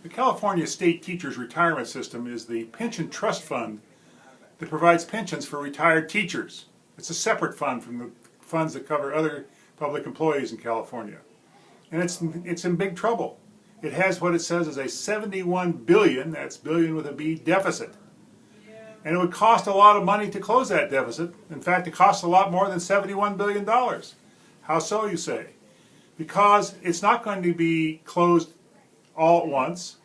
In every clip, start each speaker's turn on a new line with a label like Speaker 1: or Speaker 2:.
Speaker 1: The California State Teachers Retirement System is the pension trust fund that provides pensions for retired teachers. It's a separate fund from the funds that cover other public employees in California. And it's in big trouble. It has what it says is a 71 billion, that's billion with a B, deficit. And it would cost a lot of money to close that deficit. In fact, it costs a lot more than $71 billion. How so, you say? Because it's not going to be closed all at once.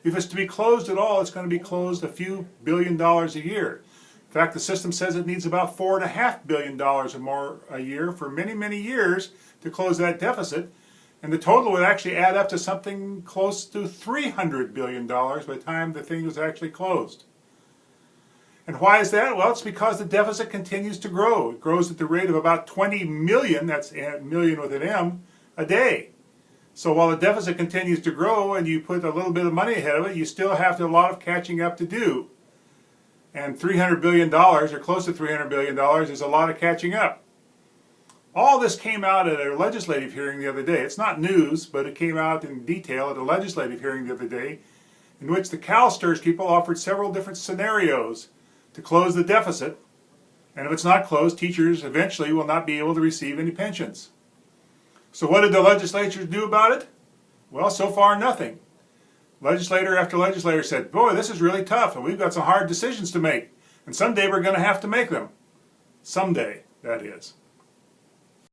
Speaker 1: If it's to be closed at all, it's going to be closed a few $1 billion a year. In fact, the system says it needs about $4.5 billion or more a year for many, many years to close that deficit. And the total would actually add up to something close to $300 billion by the time the thing was actually closed. And why is that? Well, it's because the deficit continues to grow. It grows at the rate of about 20 million, that's a million with an M, a day. So while the deficit continues to grow and you put a little bit of money ahead of it, you still have a lot of catching up to do. And $300 billion, or close to $300 billion, is a lot of catching up. All this came out at a legislative hearing the other day. It's not news, but it came out in detail at a legislative hearing the other day, in which the CalSTRS people offered several different scenarios to close the deficit. And if it's not closed, teachers eventually will not be able to receive any pensions. So what did the legislatures do about it? Well, so far nothing. Legislator after legislator said, boy, this is really tough and we've got some hard decisions to make. And someday we're going to have to make them. Someday, that is.